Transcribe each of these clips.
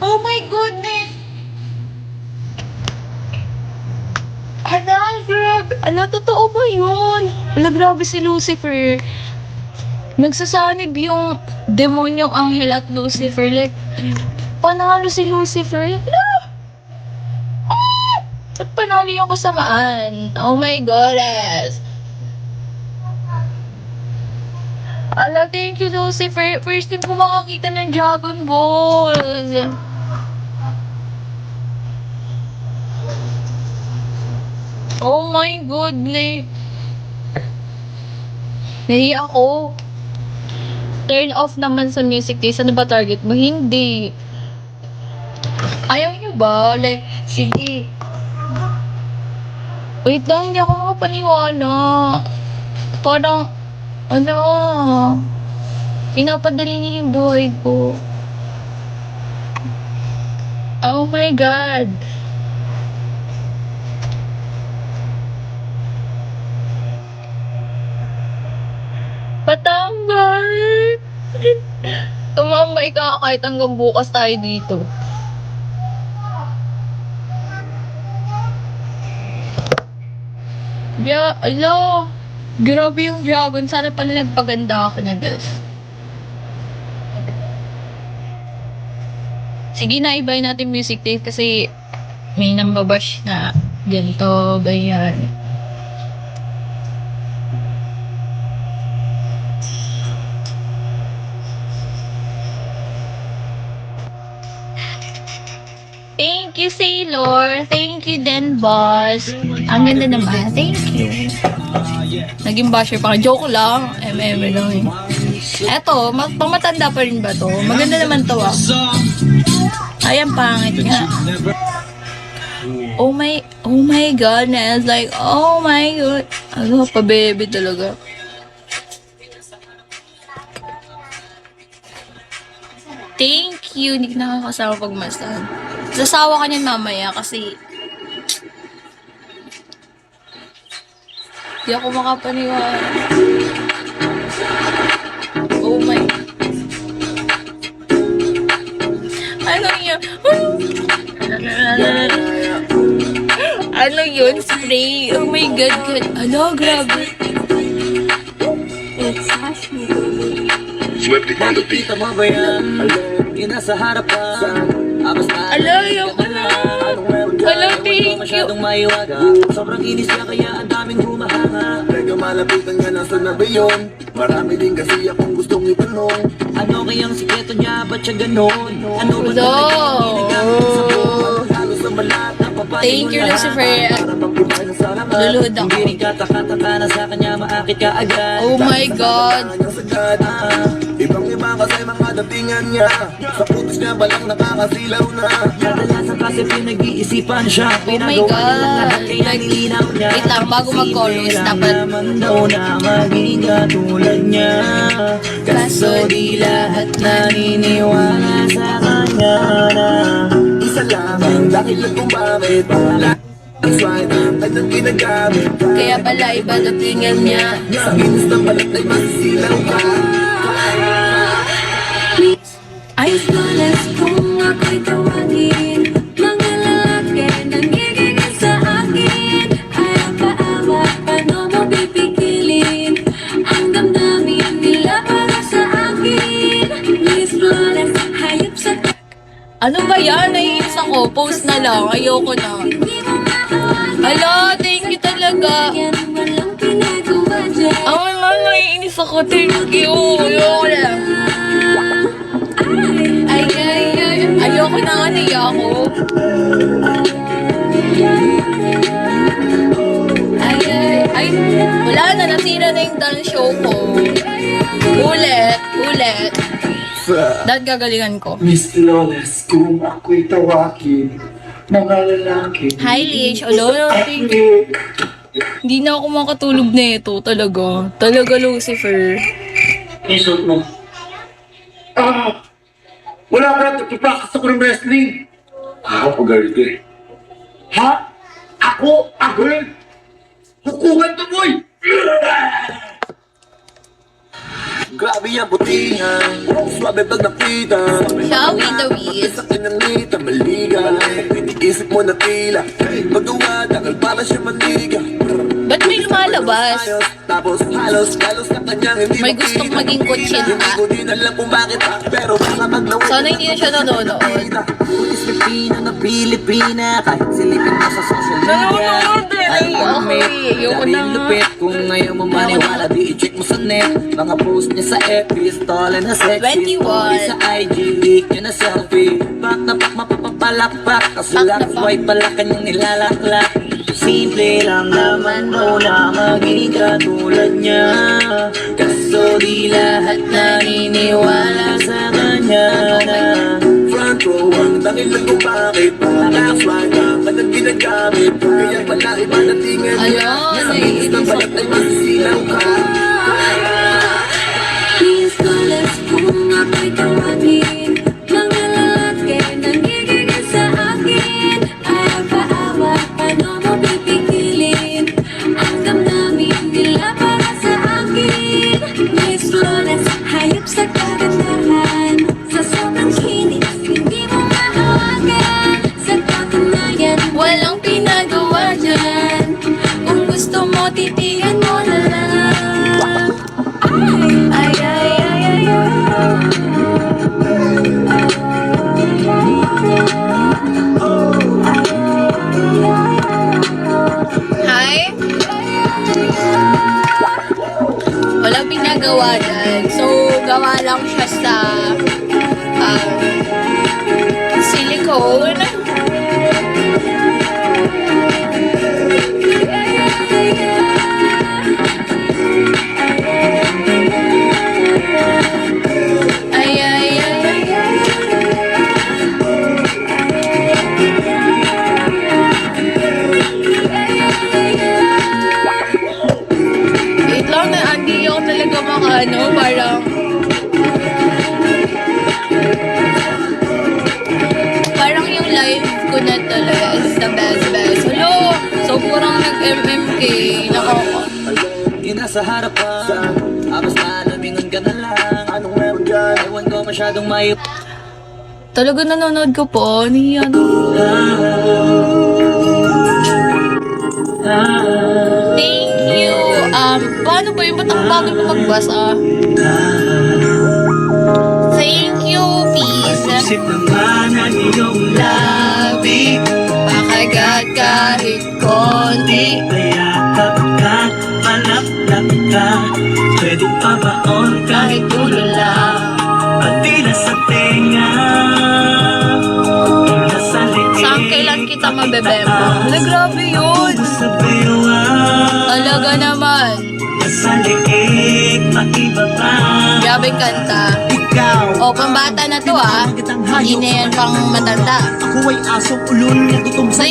Oh my goodness! Ala, grabe. Ala, totoo ba yun? Ala, grabe si Lucifer. Nagsasanib yung demonyong anghel at Lucifer. Like, panalo si Lucifer. Ala! Ba't panalo yung kasamaan? Oh my goodness! Ala, thank you, Lucifer. First time ko makakita ng Dragon Ball. Oh my goodness. Nahiya ako. Turn off naman sa music taste. Ano ba target mo? Hindi. Ayaw niyo ba? Like, sige. Wait lang, hindi ako makapaniwala. Parang, ano, pinapadali niya yung buhay ko. Oh my God. Patambal! Tumambay ka kahit hanggang bukas tayo dito. Alo, grabe yung dragon. Sana pala nagpaganda ako na guys. Sige na, ibay natin music tape kasi may nambabash na ganito, ganyan. Thank you, Sailor. Thank you din, boss. Ang ganda naman. Thank you. Naging basher pa ka. Joke lang. MM lang eh. Eto, pamatanda pa rin ba to? Maganda naman to ah. Ay, ang pangit nga. Oh my goodness. Like, oh my god. Ano, pa-baby talaga. Thank you. Hindi ka nakakasama pagmasdan. Sasawa ka niyan mamaya kasi di ako makapaniwala. Oh my. Ano yun? Ano yun? Spray. Oh my God. Ano? Grabe. It's Ashley. Swifty on the beat. Mo ba yan? Yun nasa harapan. Ala, ayoko na. Ala, thank you. Masyadong maiwaga. Sobrang inis niya kaya ang daming humahanga. Medyo malapitan nga nasa nabiyon. Marami din kasi akong gustong itanong. Ano kayang sikreto niya? Ba't siya ganon? Ano ba Hello. talagang ginagamit sa buwan? Lalo sa balat na papain Thank mo you, lahat. Lucifer. Para magpipay na sa lahat. Luluhod ako. Hindi rin kataka-taka na sa kanya maakit ka agad. Oh my God. Ibang iba kasi mga datingan niya. Sa putis niya balang nakakasilaw na. Kadalasan kasi pinag-iisipan siya. Oh my God. Wait lang, bago mag-chorus, dapat Naman daw na maging katulad niya. Kaso di lahat naniniwala sa kanya na Isa lang ang dahilan kung bakit ang swipe ay nang ginagamit. kaya pala iba datingan niya. Sa ginis ng balat ay masisilaw ka. Ay, flawless kung ako'y tawagin. Mga lalaki nanggigigil sa akin. Ayaw paawa, paano mo pipigilin? Ang damdamin nila para sa akin. Miss Flawless, hayop sa ano ba yan? Naiinis ako. Post na lang. Ayoko na. Hala, thank you talaga. Walang pinagawa dyan. Ang naiinis ako. Thank you. Ayoko na. Ayoko na nga, naiya ako. Ay, wala na, nasira na yung dance show ko. Ulit. Dahil gagalingan ko. Miss Flawless, kung ako'y tawagin, mga lalaki. Hi, Lish. Hello, thank you. Hindi na ako makatulog na ito, talaga. Talaga, Lucifer. Isot mo. Wala ka na nagpipractice ako ng wrestling. Ako pagalit eh. Ha? Ako? Agad? Hukuhan to, boy! Grabe ang putihan, swabe pag nakita. Siya with the weeds. Sa kanyang ngita, maliga. Iniisip mo na tila magawa, takal para siya maniga. Ba't may lumalabas? Ayos, tapos halos sa kanyang hindi May gustong makita. maging kutsinta. Hindi ko din alam kung bakit pero baka maglawin. Sana hindi na siya nanonood. Pulis Pilipino na Pilipina, kahit silipin mo sa social media. Nanonood eh. Ay, Okay, ayoko dahil na. lupit. Kung ngayon mo maniwala, di i-check mo sa net. Mga post niya sa FB, stall na sexy. 21. Story sa IG, leak niya na selfie. Pak na pak, mapapapalakpak. Kaso Pak na lang, pak. swipe pala kanyang nilalaklak. Simple lang naman mo na maging katulad niya. Kaso di lahat naniniwala sa kanya na Front row ang dahilan kung bakit Nakakaswag ang kanyang ginagamit. Kaya pala iba na tingin niya. Ayun, Sa bilis ng balat ay masisilaw ka. Please call us kung ako'y tawagin. Mga lalaki nangigigil sa akin. Ayaw paawa, paano mo pipigilin? Ang damdamin nila para sa akin. Miss Flores, hayop sa kagandahan. Sa sobrang kinis, hindi mo mahawagan. Sa katunayan, Walang pinagawa dyan. kung gusto mo, titigan mo na lang. Ay, ay, ay, ay, ay. Hi? Walang pinagawa dyan. So, gawa lang siya sa silicone. Ay, ay, ay, ay, ay. Wait lang na, hindi ako talaga makano, parang yung live ko na talaga is the best. Hello! So, kurang nag-MMK. Nakaka. Yung nasa harapan, tapos malamingan ka na lang. Anong meron dyan? Ewan ko masyadong may Talaga nanonood ko po. Ni ano. Thank you. Paano ba yun? Ba't ang bagal mo magbasa? Thank you, peace. Isip naman ang iyong labi. Pakagat kahit konti. Payakap ka, palaplap ka. Pwede pa baon kahit ulo lang. Pati na sa tenga. Nasa liig. Saan kailan kita mabebembo? Hala, grabe yun. Sa bewa. Talaga naman. Nasa liig, maiba pa. Grabe yung kanta. Ikaw. O, pambata na to ah. Hindi na yan pang matanda. Ako ay asong ulol na gutom sa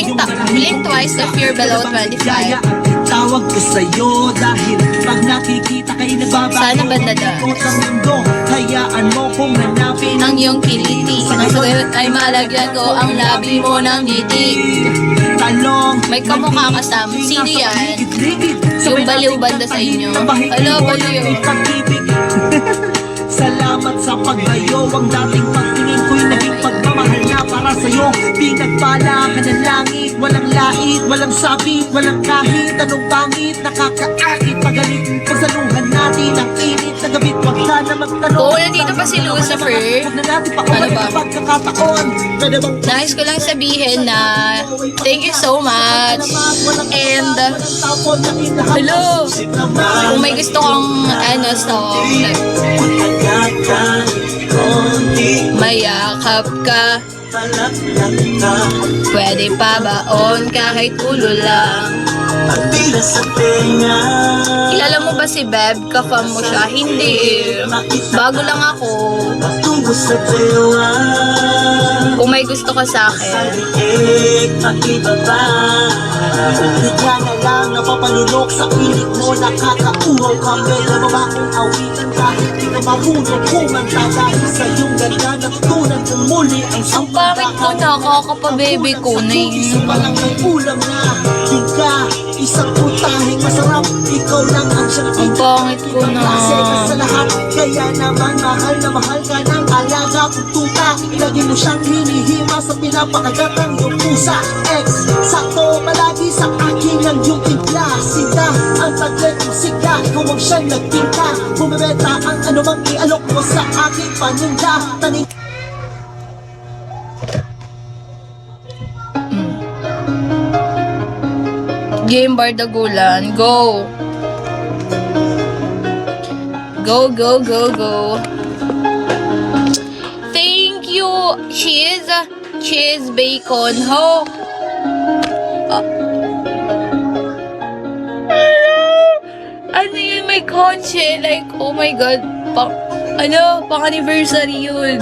Blink twice if you're below 25. Tawag ko sa'yo dahil pag nakikita kay nagbabago Sana banda na. Ikot ang mundo, hayaan mo kong hanapin Ang iyong kiliti. Nang sa gayon ay malagyan ko ang labi mo ng ngiti. Talong, May kamukha ka, Sam. Sino yan? Yung baliw banda sa inyo. Hello, baliw. Salamat sa paglayo. Ang dating pagtingin ko'y naging pagmamahal na para sa'yo. Pinagpala ka ng langit. Walang lait, walang sabit, walang kahit anong pangit. Nakakaakit, pagalit. Pagsaluhan natin ang init na gabit. Huwag sana magtanong. Oo, nandito pa si Lucifer. Huwag na natin Ano paulit ba? ang pagkakataon. Pwede bang Nais ko lang sabihin na thank you so much. And hello, kung may gusto kong song, mayakap ka, pwede pa baon kahit ulo lang. Kilala mo ba si Beb? Ka-fam mo siya? Hindi eh. Bago lang ako. Tungo sa dewa. Kung may gusto ka sa akin. Bigla na lang napapalunok sa piling mo. Nakakauhaw ka, pero ba kung awitan kahit di ka marunong kumanta. Dahil sa iyong ganda natutunan kong muli ang Ang pangit ko na, kakapababy ko na Iso pa lang may ulam na Bigla, isang putahing masarap. Ikaw lang ang siyang Ang pangit ko na. Kasi ka sa lahat. Kaya naman mahal na mahal ka ng alaga kong tuta. Lagi mo siyang hinihima sa pinapakagat ng iyong pusa. Ex, sakto palagi sa akin ang iyong timpla. Sinta, ang taglit mo sigla. Ikaw ang siyang nagpinta. Bumibenta ang anumang ialok mo sa aking paninda. Taning Game Bardagulan, go! Go, go, go, go. Thank you, cheese bacon, ho. Ano yun, may kotse? Like, oh my God. Pang anniversary yun.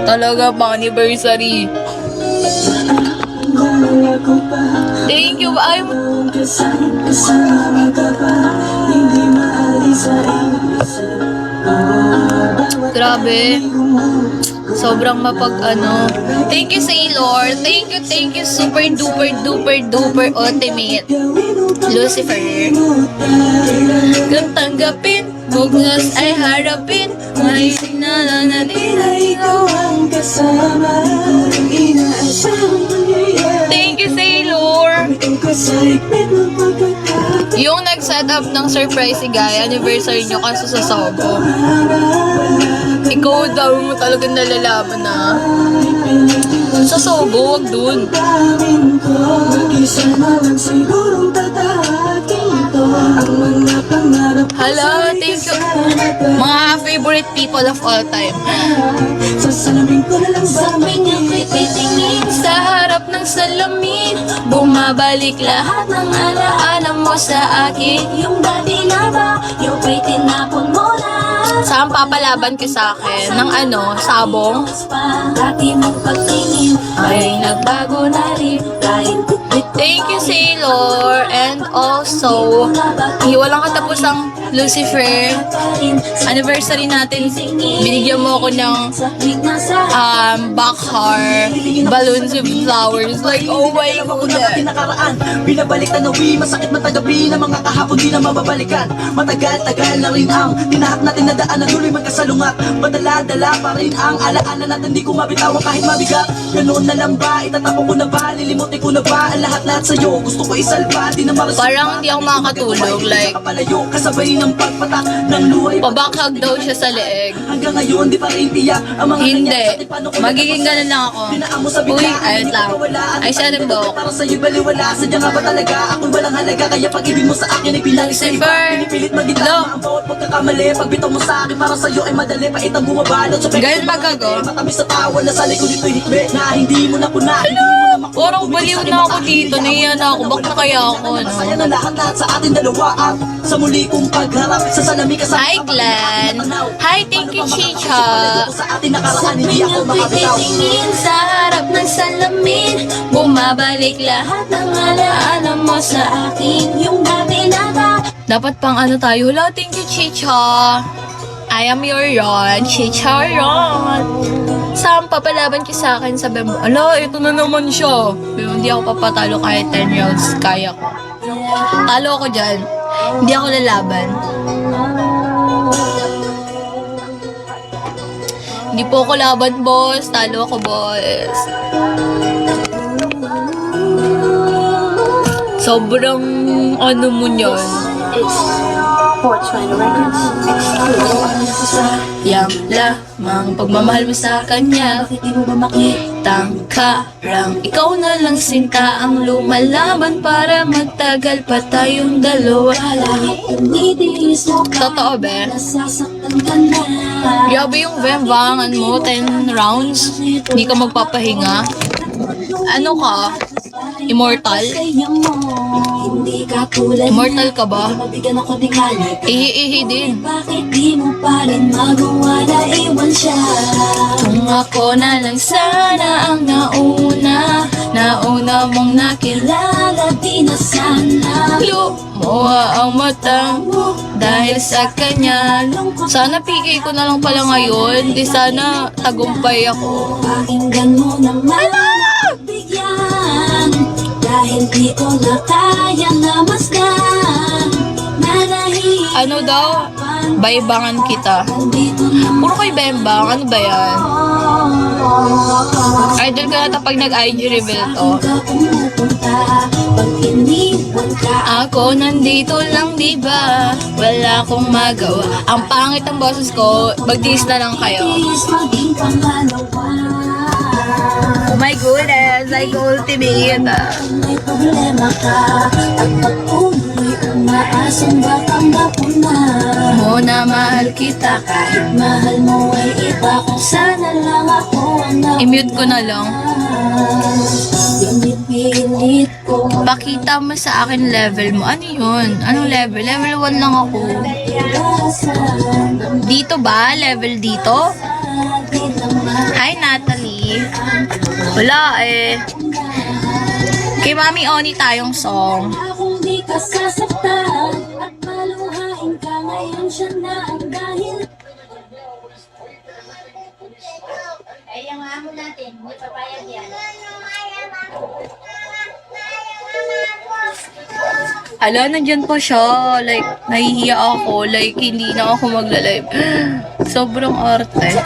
Talaga, pang anniversary. Thank you. Grabe. Sobrang Thank you, Sailor. Thank you. Super duper ultimate. Lucifer. Kung tanggapin, bugnos ay harapin. May sinala na nila ikaw ang kasama. Thank you, Sailor. Yung nag-set up ng surprise si Guy, anniversary nyo kasi sa Sobo. Ikaw daw mo talagang nalalaman na. Sa Sobo, wag dun. Hello, thank you. Mga favorite people of all time. Sabing ako'y titingin Sa harap ng salamin, bumabalik lahat ng alaala mo sa akin. Yung dati na ba, yung ko'y tinapon mo na. Saan papalaban ka sa akin? Ng sabong? Dati mong pagtingin ay nagbago na rin. Kahit Thank you, Sailor. And also, walang katapusang Lucifer. Anniversary natin. Binigyan mo ako ng bakhar, balloons with flowers. Like, oh my God. nakaraan Binabalik tanawi, masakit matagabi na mga kahapon di na mababalikan. Matagal-tagal na rin ang tinahat natin na daan na tuloy magkasalungat. Madala-dala pa rin ang alaala natin, di ko mabitawan kahit mabigat. Ganoon na lang ba, itatapon ko na ba, lilimutin ko na ba ang lahat sa'yo, gusto ko isalba, di na marasin. Parang hindi ako makakatulog. Like, Kapalayo, kasabay ng pagpatak ng luhay. pabakhag daw siya sa leeg. Hanggang ngayon, di pa rin tiyak ang mga Hindi. nangyari sa atin. Paano ko Magiging ganun lang ako. Dinaan mo sa Uy, biglaan, ayun hindi lang. ka mawala at Ay, siya rin ba? para sa'yo baliwala, sadya nga ba talaga ako'y walang halaga, kaya pag-ibig mo sa akin ay pinalik sa iba. Lucifer. Pinipilit Hello. magitama ang bawat pagkakamali. Pagbitaw mo sa akin para sa'yo ay madali, paitang bumabalot sa pekto. Ganun ba gago? Matamis sa tawa na sa likod dito'y hikme na hindi mo na puna, hindi mo na makuha. Parang baliw na ako dito. Nahiya na ako. Bak na kaya ako, no? Masaya na lahat sa atin dalawa at sa muli kong pagharap sa salami ka sa Hi, Glenn. Hi, thank you, Chicha. sa atin nakaraan, hindi Sabing ako ako'y makabitaw. titingin sa harap ng salamin. Bumabalik lahat ng alaala mo sa akin. Yung dati na ba, Dapat pang tayo. Hello, thank you, Chicha. I am your Ron. Chicha Ron. Saan papalaban ki sa akin? Sabi mo, ala, ito na naman siya. Pero hindi ako papatalo kahit 10 rounds. Kaya ko. Talo ko dyan. Hindi ako lalaban. Hindi po ako laban, boss. Talo ako, boss. Sobrang mo niyan. Yang lamang pagmamahal mo sa kanya. bakit di mo ba makita? Tangkarang ikaw na lang sinta ang lumalaban para magtagal pa tayong dalawa. Palagi tinitiis mo ka, Totoo, be? nasasaktan ka na. Grabe yung vembangan mo, 10 rounds. Hindi ka magpapahinga. Ano ka? Immortal? Hindi ka tulad Immortal ka ba? Mabigyan ako tingali. Ihi-ihi din. Bakit di mo pa rin magawa na iwan siya? Kung ako na lang sana ang nauna mong nakilala, Di na sana lumuha ang mata mo dahil sa kanya. Sana PK ko na lang pala ngayon, di sana tagumpay ako. Pakinggan mo naman bigyan. Dahil di ko na kaya na masdan. Nanahihirapan Ano daw? Baybangan kita. dito na Puro kay Bembang, ano ba yan? Idol ka na pag nag-IG reveal to. ka pumupunta. Pag iniwan ka, Ako nandito lang, di ba? Wala akong magawa. Ang pangit ang boses ko, mag-diss na lang kayo. please maging pangalawa. Oh my goodness, like ultimate. Kung may problema ka at pag-uwi umaasang batanggap mo na. Muna mahal kita. Kahit mahal mo ay iba, kung sana lang ako ang I-mute ko na lang. Pinipilit ko Pakita mo sa akin level mo. Ano yun? Anong level? Level 1 lang ako. Pag-asan Dito ba? Level dito? di naman Hi, Natalie. Wala eh. Kay Mami Oni tayong song. akong di ka sasaktan at maluhain ka ngayon siya na ang dahil. Kaya nga mo natin, hindi papayag yan. Ala, nandyan pa siya. Like, nahihiya ako. Like, hindi na ako magla-live. Sobrang arte.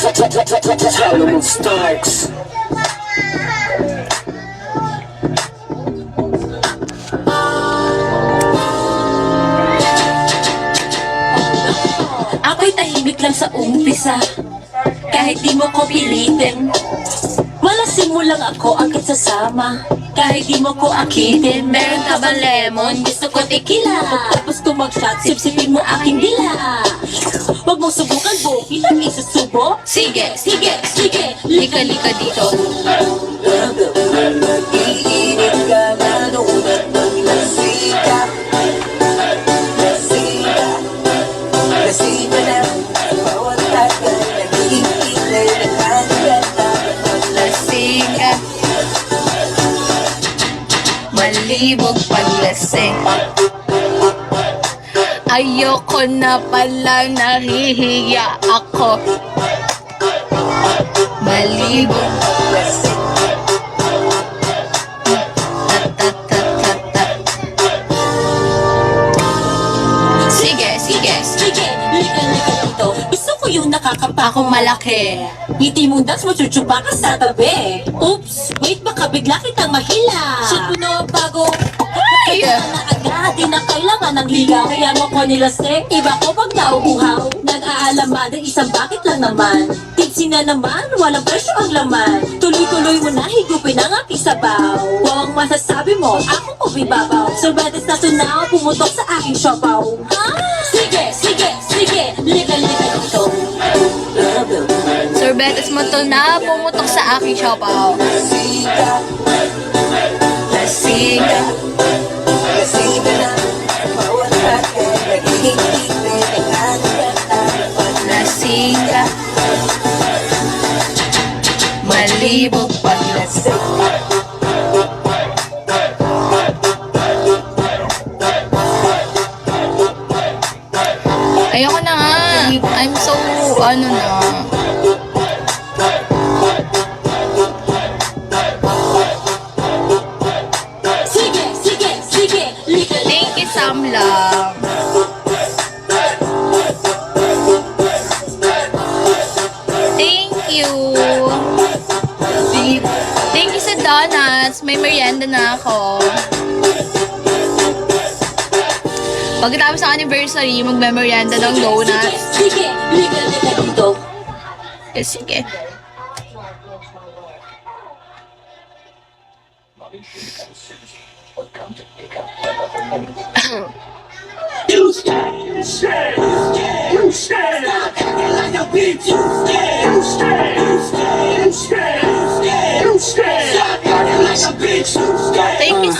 Solomon Starks. Ako'y tahimik lang sa umpisa, kahit di mo ko pilitin. Wala simulang ako ang sasama, kahit di mo ko akitin. Meron ka bang lemon? Gusto ko tequila. Pagtapos ko mag-shot, sipsipin mo aking dila. Huwag mong subukan, bo, kitang isusubo. Sige, Sige, sige, lika-lika dito. Nag-iinit ka na noon at maglasika. Lasika na, bawat tagal nagiging kilay ng kaganda. Lasing ka. Malibog paglasing. Ayoko na pala, nahihiya ako. Malibog. Ta-ta-ta-ta-ta. Sige, sige. sige, lika dito. Gusto ko yung nakakapa Akong malaki. Ngiti mong das, matsuchupa ka sa tabi. Oops, wait, baka bigla kitang mahila. Shoot mo na bago. Ay! Na agad, di na kailangan ng ligaw. Kaya mo ko nilasing, iba ko pag nauuhaw. Nag-aalaman ng isang bakit lang naman. Tipsy na naman, walang presyo ang laman. Tuloy-tuloy mo na, higupin ang aking sabaw. Wow ang masasabi mo, ako ko bibabaw. Sorbetes na tunaw, pumutok sa aking siopaw. Sige, sige, sige, lika-lika dito. Sorbetes mo to na pumutok sa aking siopaw. Lasika. Lasika na, bawat tagal nagiging kilay ng kaganda. Lasika. Malibog paglasing. Ayoko na nga. I'm so, ano na. Sige, sige, sige, lika Thank you, Sam lang. Thank you. Thank you sa donuts. May merienda na ako. Pagkatapos sa anniversary, magme-merienda ng donuts. Sige, lika dito. Eh, sige. Thank you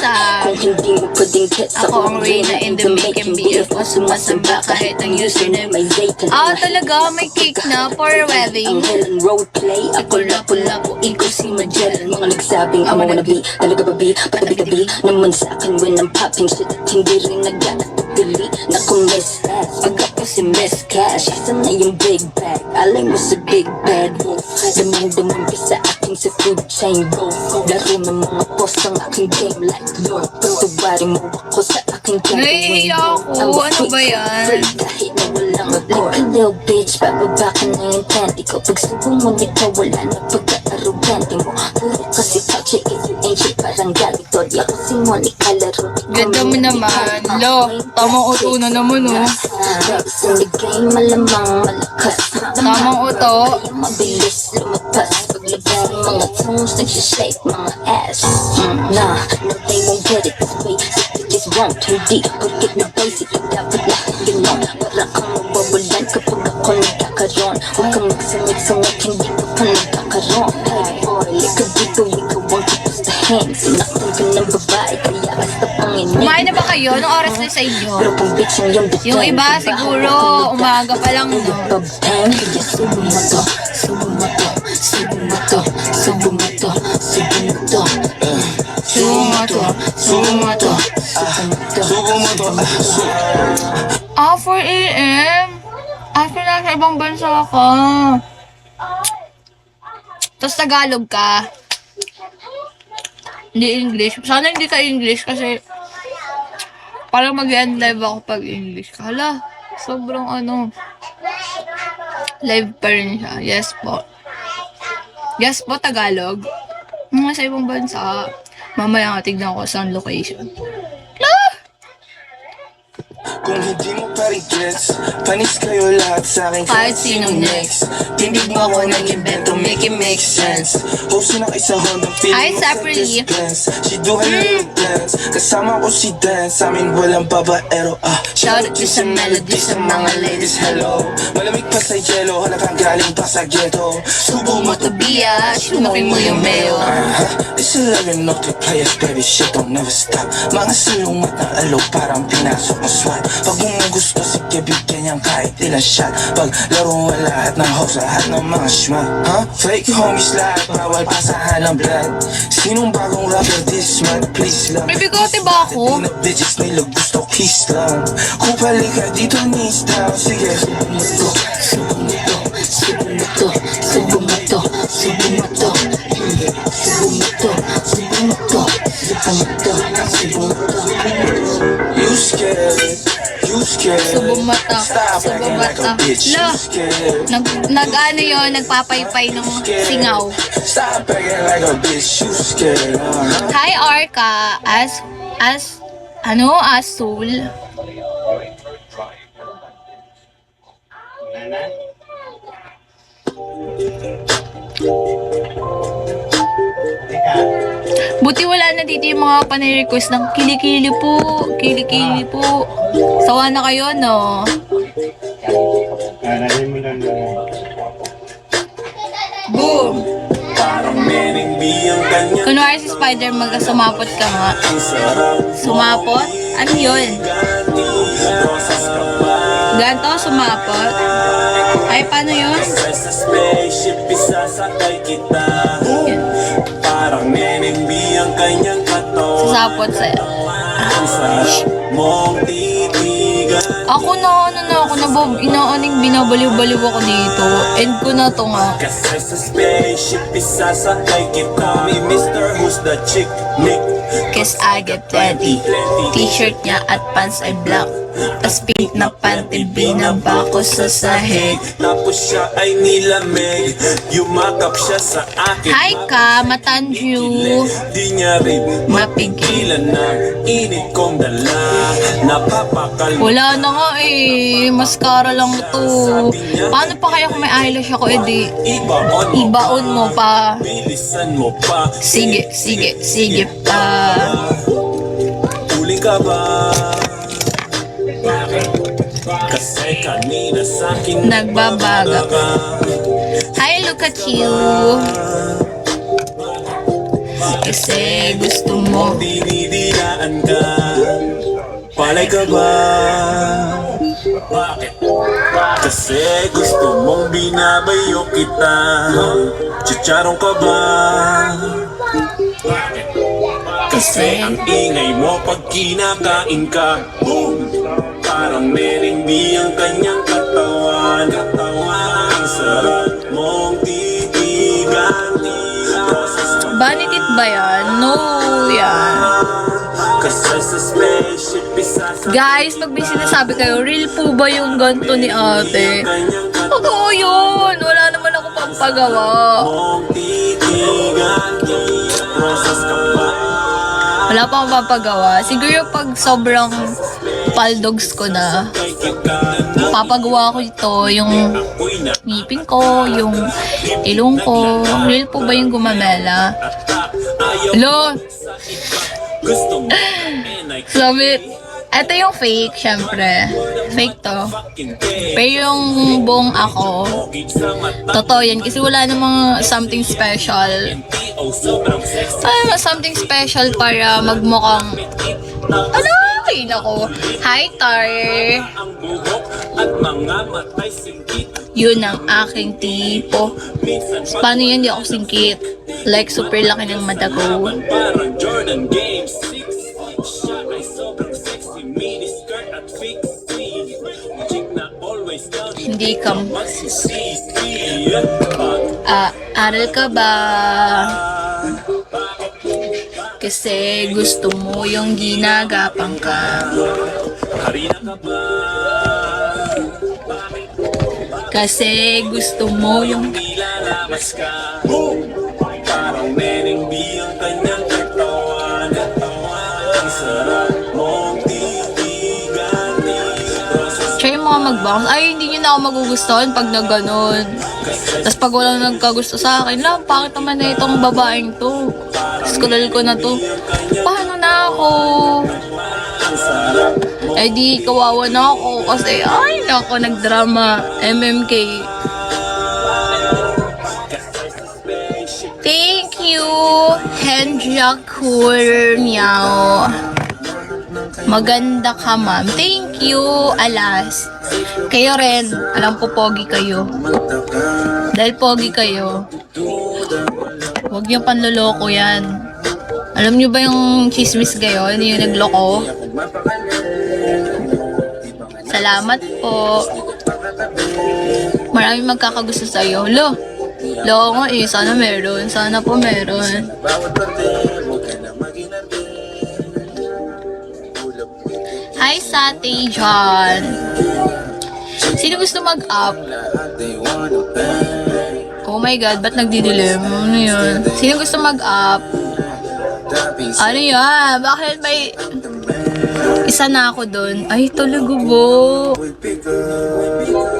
pwedeng get sa Ako ang Reyna in the making, BF o sumasamba kahit ang username. may data Ah, talaga? May cake na for a wedding? ang Helen roleplay. Ako pula ko, ikaw si Magellan. Mga nagsabing I'm wanna be, talaga ba be? Patabi-tabi naman sa akin when I'm popping shit. At hindi rin nag-aatagili. Naku miss ass, pag ako si Miss Cash. Isa na yung big bag, alay mo sa big bad wolf. Damang-damang ka sa akin sa food chain go. Laro ng mga boss ang aking game like Lord. Pagtawarin mo ako sa aking game. Naiiyak ako. Ano ba yan? Kahit na walang abort. Like a little bitch, bababa ka na yung panty ko. Pag subo mo nito, wala na pagka-arrogante mo. Puro kasi touchy, if you ain't shit, parang ganito. Di ako si Monica Laro. Ganda mo naman. Lo, tamang uto na naman, oh. Reps in the game, malamang malakas. Tamang uto. Kaya mabilis lumabas. Paglabas ng mga tunes, nagsishake mga ass. Nah, no they won't get it this way. Just won't, hindi porket na basic. Dapat lahat ganon. Para kang mawawalan kapag ako nagkakaroon. Huwag kang magsamig-samig, hindi ka pa nagkakaroon. Hey boy, lika dito, ikaw ang tapos na hands. Sinaktan ka ng babae, kaya basta panginig. Kumain na ba kayo? Anong oras na sa inyo? Pero kung bitch ang yung Yung iba siguro, umaga pa lang, no? Pag-bang, kaya subo mo to, subo mo to, subo mo to, subo mo to, subo mo to. Subo mo to. Subo mo to. Subo mo to. Ah, 4 a.m. After nasa ibang bansa ka. Tapos Tagalog ka. Hindi English. Sana hindi ka English kasi parang mag-end live ako pag English. Hala, sobrang live pa rin siya. Yes po. Yes po, Tagalog. Nasa ibang bansa. Mamaya nga tignan ko saan location. Kung hindi mo pa rin gets, panis kayo lahat sa akin Kahit sinong next. Tindig mo ako nag-invento, make it make sense. Host na kayo sa Honda, feeling Hi, mo Separately. sa dance. She doing her dance, kasama ko si Dance. Sa amin walang babaero, Shout out to sa melody sa mga ladies. Hello, malamig pa sa yelo, halakang galing pa sa ghetto. Subo mo to biatch, lumakin mo yung mayo. It's 11 of the players, baby, shit don't never stop. Mga silungat na alo, parang pinasok ng SWAT. Pag gusto, sige bigyan niyang kahit ilang shot. Pag laro mo lahat ng hoes, lahat ng mga schmuck. Fake homies lahat, bawal pasahan ng blood. Sinong bagong rapper this month, please lang. May bigote ba ako? Di na digits nila gusto kiss lang. Kupali ka dito knees down, sige. Subo mo to, subo mo to, subo mo to, subo mo to, subo mo to, subo mo to, subo mo to, subo mo to. You scared, you scared. Subo mata, Stop subo acting like a mata. bitch, you La, scared. nag-ano yun, nagpapaypay ng singaw. Stop acting like a bitch, you scared. Hi, Arca. Asul. Buti wala na dito yung mga panay-request ng kilikili po, kilikili po. Sawa na kayo, no? Boom! Parang meneng biyang kanya. Kunwari si Spider, sumapot ka nga. Sumapot? Ano yun? Ganto, sumapot? Ay, paano yun? Sa spaceship, isasakay kita. Yun. Parang meneng biyang kanyang katawan. Sasapot sa'yo. Ang sarap mong titigan. Ako inaaning binabaliw-baliw ako dito. End ko na to nga. Kasi sa spaceship, isasakay kita. May Mr. Who's the Chick, Nick. Cause I get ready. T-shirt niya at pants ay black. Tas pink na panty, binaba ko sa sahig. Tapos siya ay nilamig. Yumakap siya sa akin. Hi ka, Matanju. Di niya rin Mapigil. ilan ng init kong dala. Napapakal. Wala na nga eh. Mascara lang to. Paano pa kaya kung may eyelash ako? Edi, ibaon mo pa. Bilisan mo pa. Sige pa. Huling ka ba? Kasi kanina sa'kin Nagbabaga. Hi, look at you. Kasi gusto mo. Dinidilaan ka. Alay ka ba? Bakit? Kasi gusto mong binabayo kita. Chicharong ka ba? Bakit? Kasi ang ingay mo pag kinakain ka. Boom! Parang merindi ang kanyang katawan. Ang sarap mong titigan. Banitit ba yan? No, yan. Kasi sa spaceship isasakay Guys, pag may sinasabi kayo, real po ba yung ganto ni ate? Totoo yun! Wala naman ako pampagawa. mong titigan. Rosas ka ba? Wala pa akong papagawa. Siguro pag sobrang paldogs ko na, papagawa ko ito, yung ngipin ko, yung ilong ko. Real po ba yung gumamela? Hello? Gusto mo Sabi, ito yung fake, syempre. Fake to. Pero yung buong ako, totoo yan. Kasi wala namang something special. Something special para magmukhang, ano? Ay, nako. Hi, Tar. ang buhok at mga matay singkit. Yun ang aking tipo. Paano yan? Di ako singkit. Like, super laki ng madago. Parang Jordan Games 6. Siya ay sobrang sexy. Mini skirt at fixed sleeve. Chick na always down. Hindi ka, Magsisisi. aral ka ba? Kasi gusto mo yung ginagapang ka. Harina ka ba? Kasi gusto mo yung Nilalabas ka. Parang merindi ang kanyang katawan. Ang sarap mong titigan. siya yung mga mag-bounce. Ay, hindi nyo na ako magugustuhan pag nagganon. Tapos pag walang nagkagusto sa akin, lang, bakit naman na itong babaeng to? Skulal ko na to. Paano na ako? Eh di, kawawa na ako kasi, ay, nako, nagdrama. MMK. Thank you, Hendra Cool Meow. Maganda ka, ma'am. Thank you, alas. Kayo rin. Alam ko, pogi kayo. Dahil pogi kayo, huwag niyo panloloko yan. Alam niyo ba yung chismis gayon? Yung nagloko? Salamat po. Maraming magkakagusto sa'yo. Lo nga eh. Sana meron. Sana po meron. Hi, Sate John. Sino gusto mag-up? Oh my God, ba't nagdidilim? Ano yun? Sino gusto mag-up? Ano yan? Bakit may... Isa na ako dun. Ay, talaga po.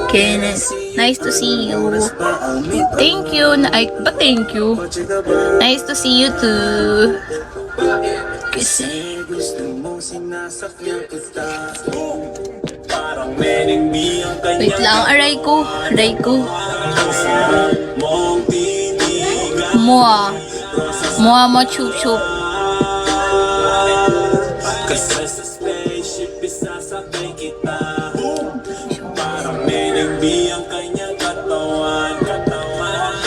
Kenneth, nice to see you. Thank you. Ay, ba thank you? Nice to see you too. Kasi Gusto mong sinasakyan kita. Parang merindi ang wait kanyang lang, aray ko. Aray ko. mong titigan. Mua mo chup chup. Kasi sa spaceship isasakay kita. Parang merindi ang kanyang katawan.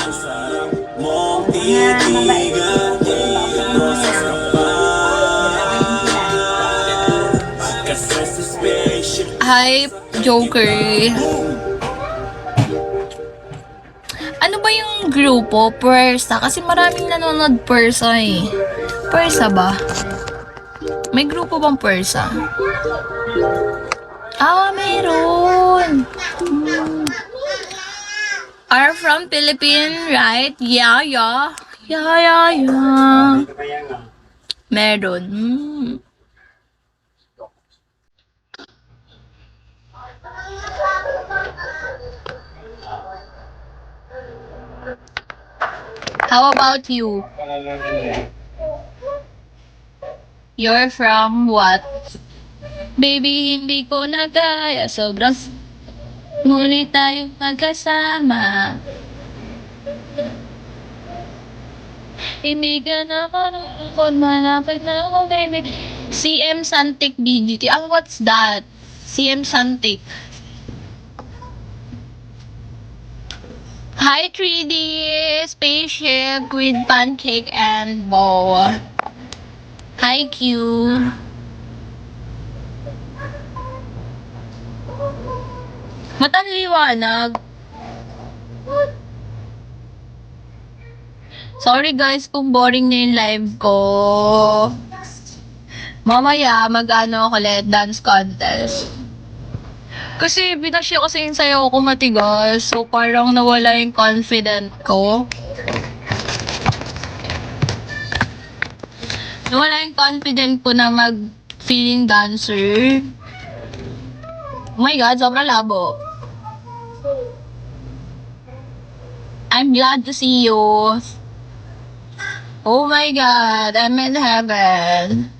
Ang sarap mong titigan. Rosas ka pa. Kasi sa spaceship Hi, Joker. Ano ba yung grupo? Persa? Kasi maraming nanonood Persa eh. Persa ba? May grupo bang Persa? Ah, meron. Are from Philippines, right? Yeah. Meron. How about you? You're from what? Baby, hindi ko na kaya. Sobrang ngunit tayo magkasama. Hindi ka na kung malapit na ako, baby. CM Santik BGT. What's that? CM Santik. Hi 3D spaceship with pancake and bow. Hi Q. Matang liwanag. Sorry guys kung boring na yung live ko. Mamaya, mag-ano ako ulit, dance contest. Kasi binasya kasi yung sayaw ko matigas, so parang nawala yung confident ko. Nawala yung confident ko na mag-feeling dancer. Oh my God, sobrang labo. I'm glad to see you. Oh my God, I'm in heaven.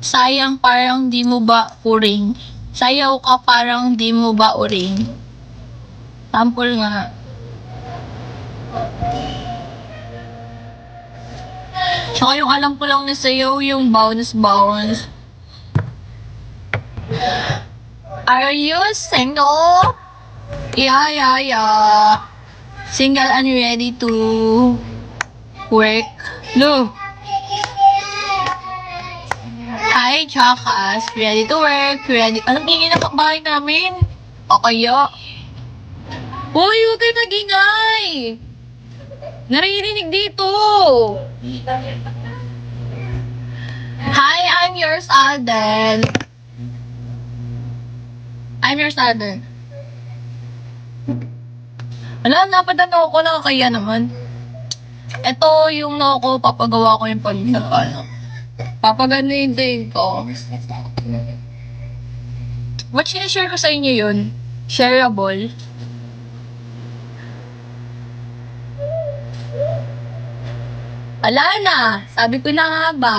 Sayang parang di mo ba uring. Sayaw ka parang di mo ba uring. Sample nga. Tsaka yung alam ko lang na sayaw yung bounce. Are you single? Yeah. Single and ready to work. No. Hi, Chakas. Ready to work. Ready. Anong ingin na bahay namin? O kaya? Uy, huwag kayo nag-ingay. Naririnig dito. Hi, I'm yours, Alden. Wala, napadano ko na kaya naman. Ito yung ko, papagawa ko yung pag-ano. Papaganuin din ko. Ba't sinishare ko sa inyo yun? Shareable. Wala na. Sabi ko na nga ba.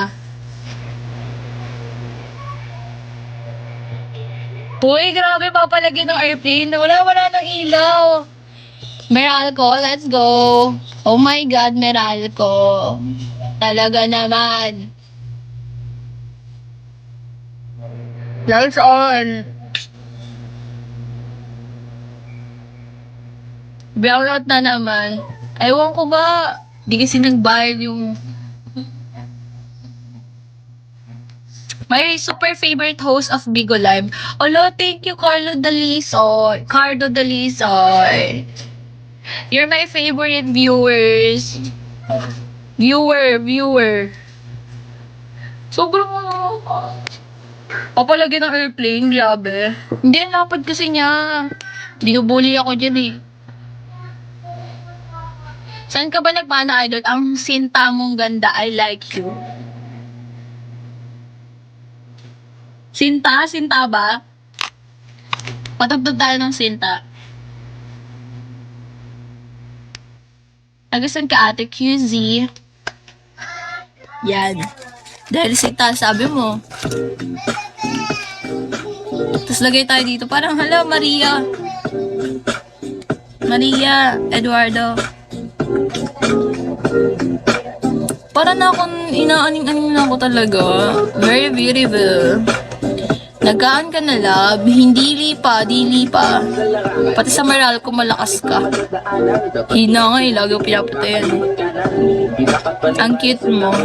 Uy, grabe papalagyan ng airplane. Wala ng ilaw. Meralco, let's go. Oh my God, Meralco. Talaga naman. Lights on. Brownout na naman. Ewan ko ba, di kasi nagbayad yung... My super favorite host of Bigo Live. Olo, thank you, Cardo Dalisoy. You're my favorite viewers. Viewer. Sobrang papalagyan ng airplane, grabe. Hindi, lapad kasi niya. Binubuli ako dyan eh. Saan ka ba nagmana, idol? Ang sinta mong ganda, I like you. Sinta ba? Patagdag tayo ng sinta. Agasan ka ate, QZ. Yan. Dahil sinta, sabi mo. Tapos lagay tayo dito. Parang, hala, Maria, Eduardo. Para na akong inaaning-aning na ako talaga. Very beautiful. Nagaan ka na, love. Hindi lipa, di lipa. Pati sa Meralco, malakas ka. Hina nga eh, lagi ko pinapatayan. Ang cute mo.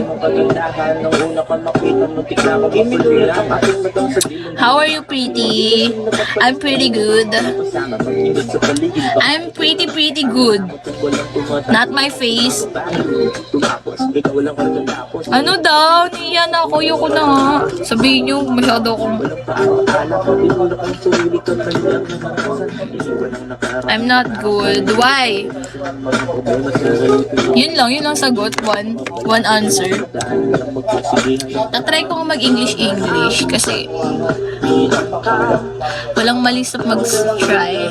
How are you, pretty? I'm pretty good. I'm pretty good. Not my face. Ano daw? Niyan ako. Yoko na nga. Sabihin nyo, masyado akong... I'm not good. Why? Yun lang sagot. One answer. Tatry ko mag-English kasi walang mali sa mag-try.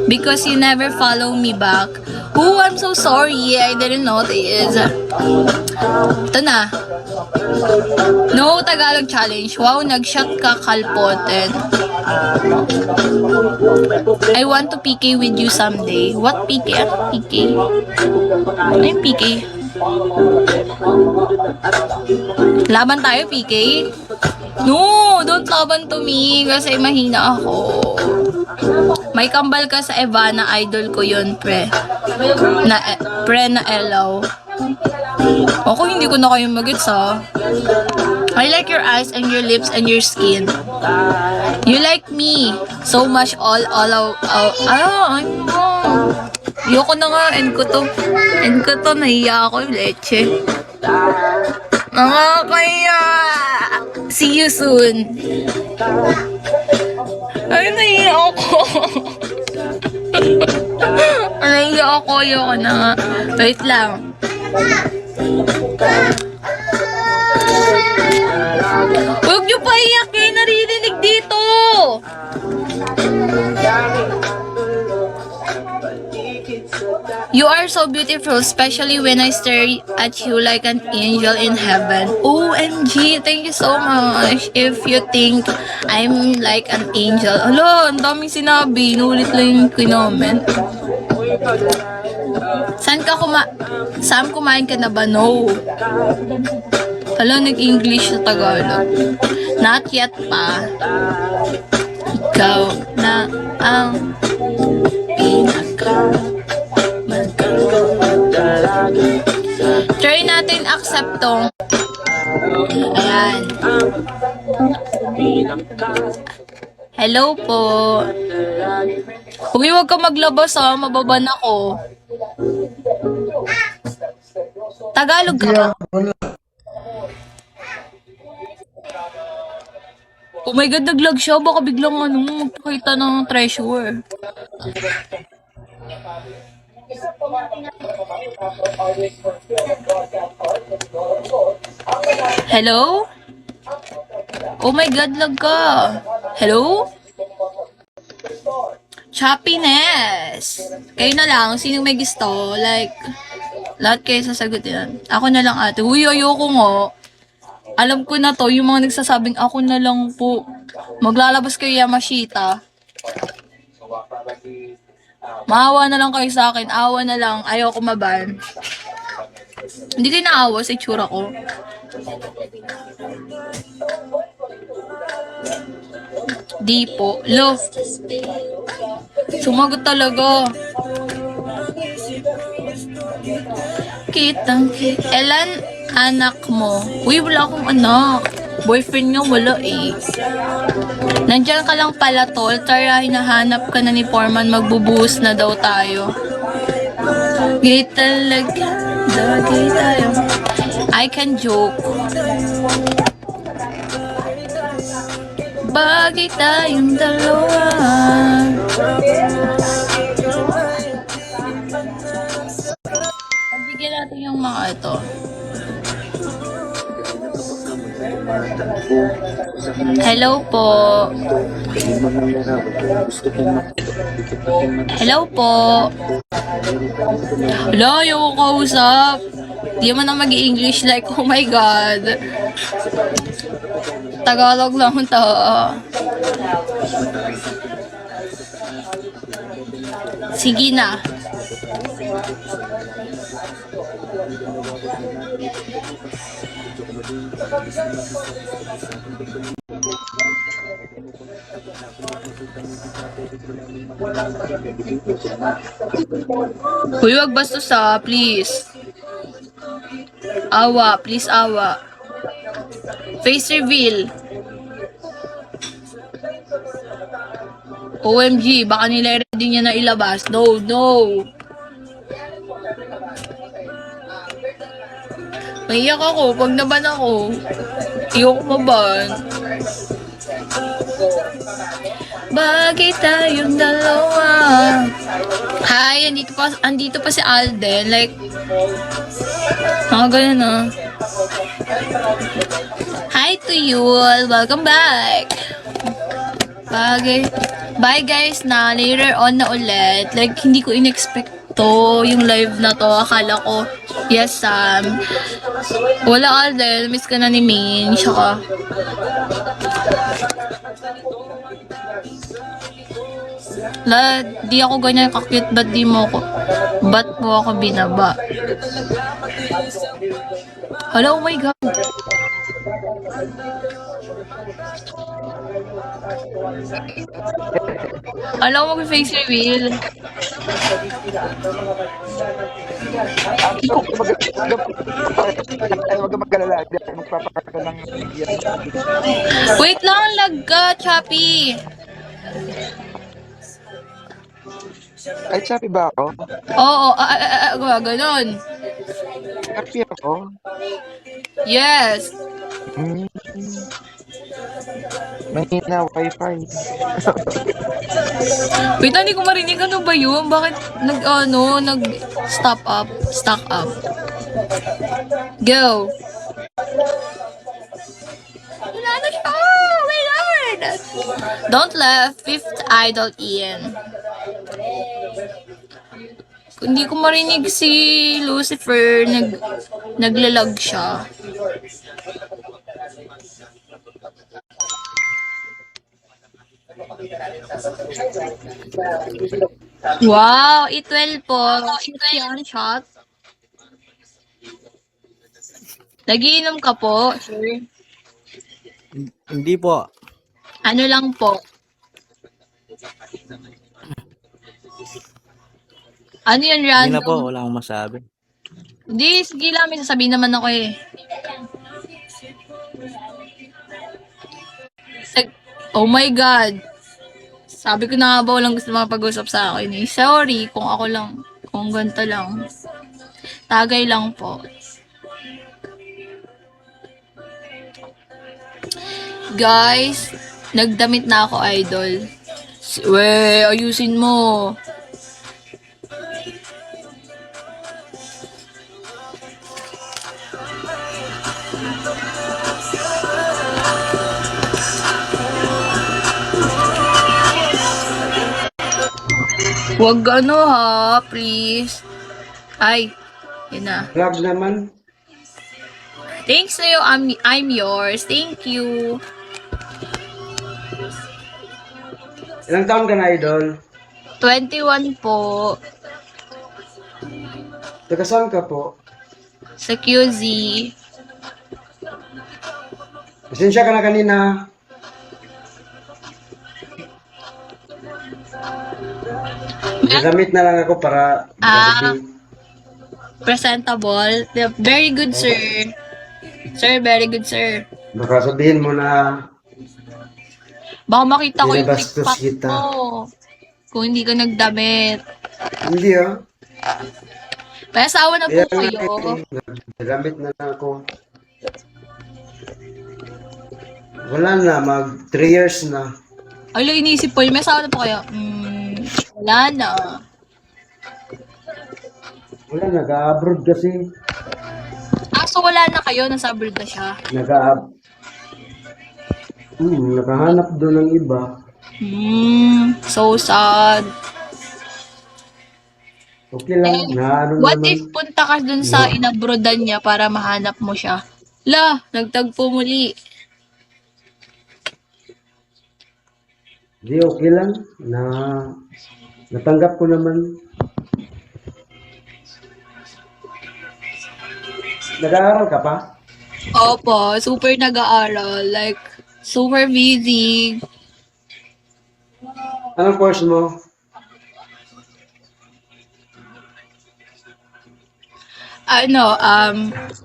Because you never follow me back. Oh, I'm so sorry. I didn't notice. Ito na. No Tagalog challenge. Wow, nag-shot ka, kalpoten. I want to PK with you someday. What PK? Ano PK? Ano yung PK? Laban tayo, PK? No, don't laban to me kasi mahina ako. May kambal ka sa Evana, idol ko yun, pre. Na Elaw. Ako, hindi ko na kayo magets, ha? I like your eyes and your lips and your skin. You like me so much all Yoko na nga, end ko to, nahiya ako, leche. Mga kaya, see you soon. Ay, nahiya ako. Nahiya ako, yoko na nga. Wait lang. Huwag niyo pa iyakin, naririnig dito. You are so beautiful, especially when I stare at you like an angel in heaven. OMG, thank you so much. If you think I'm like an angel. Alo, ang daming sinabi. Inulit lang yung kinoment. Sam, kumain ka na ba? No. Alo, nag-English sa Tagalog. Not yet pa. Ikaw na ang pinaka. Try natin accept tong. Ayan. Hello po. Uy, huwag ka maglabas ha. Mababan ako. Tagalog ka ba? Oh my God, naglag siya. Baka biglang magpakita ng treasure. Hello? Oh my God, lag ka. Hello? Choppiness. Kayo na lang, sinong may gusto? Like, lahat kayo sasagutin. Ako na lang ate. Uy, ayoko nga. Alam ko na to, yung mga nagsasabing ako na lang po. Maglalabas kayo Yamashita. Maawa na lang kayo sa akin. Awa na lang. Ayoko maban. Hindi kayo naawa sa itsura ko. Di po. Lo. Sumagot talaga. Elan anak mo? Uy, wala akong anak. Boyfriend nga wala eh. Nandiyan ka lang pala, tol. Tara, hinahanap ka na ni Foreman. Magbubuhos na daw tayo. Gay talaga. Lagi tayo. I can joke. Bagay tayong dalawa. Pagigyan natin yung mga ito. Hello po. Hello po. Hello, yung kausap. Di man na mag-English like, oh my God. Tagalog lang to. Sige na. Uy, wag bastos ha, please. Awa, please awa. Face reveal. OMG, baka nila ready niya na ilabas. No, no. Maiyak ako pag naban ako. Iyok maban. Bagay tayong dalawa. Hi, andito pa si Alden. Like, ganun na. Hi to you. Welcome back. Bagay. Bye guys na. Later on na ulit. Like, hindi ko in-expect to, yung live na to. Akala ko, yes, Sam. Wala Alden. Miss ka na ni Min. Tsaka, La, di ako ganyan kakit, ba't mo ako binaba? Hello, oh my God. Alam mo, mag-face reveal. Huwag ka mag-alala. Magpapakita ng Wait lang, lag ka, Chappy. Ay, happy ba ako? Oo, ganon. Happy ako? Yes. Hmm. Mahina wifi. Wait, hindi ko marinig. Ano ba yun? Bakit nag-stop up? Stock up. Go. Wala na siya. Oh, my Lord. Don't laugh. Fifth idol, Ian. Hindi ko marinig si Lucifer. Naglalag siya. Wow, E12 po. Yan, shot. Nagiinom ka po, sir? Hindi po. Ano lang po? Ano yun, Hindi random? na po. Wala akong masabi. Hindi, sige lang. May sasabihin naman ako eh. Oh my God. Sabi ko na nga ba walang gusto makapag-usap sa akin eh. Sorry kung ako lang. Kung ganito lang. Tagay lang po. Guys, nagdamit na ako, idol. Ayusin mo. Huwag ano ha, please. Ay, yun na. Vlog naman. Thanks sa'yo, I'm yours. Thank you. Ilang taon ka na, idol? 21 po. Taga saan ka po? Sa QZ. Pasensya ka na kanina. Nagamit na lang ako para Presentable. Very good, sir. Sir, very good, sir. baka sabihin mo na Baka makita ko yung binabastos TikTok kita. mo. Kung hindi ka nagdamit. Hindi ah. May asawa na po Kaya kayo. nagamit na lang ako. Wala na, mag 3 years na. Ay, inisip ko yun. May asawa na po kayo. Wala na. Wala, nag-abroad kasi. So wala na kayo. Nasa abroad na siya. Nakahanap doon ng iba. So sad. Okay lang, naano What naman. if punta ka dun sa inabroadan niya para mahanap mo siya? La, nagtagpo muli. Di okay lang. Natanggap ko naman. Nag-aaral ka pa? Opo, super nag-aaral. Like, super busy. Anong course mo?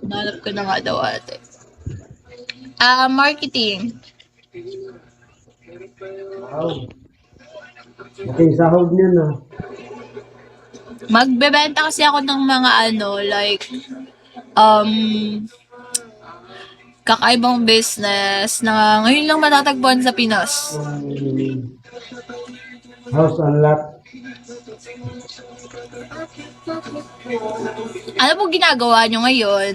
Nanap ko na nga daw ate. Marketing. Wow. Ating sahod niya na. Magbebenta kasi ako ng mga kakaibang business na ngayon lang matatagpuan sa Pinas. House and lot. Ano po ginagawa nyo ngayon?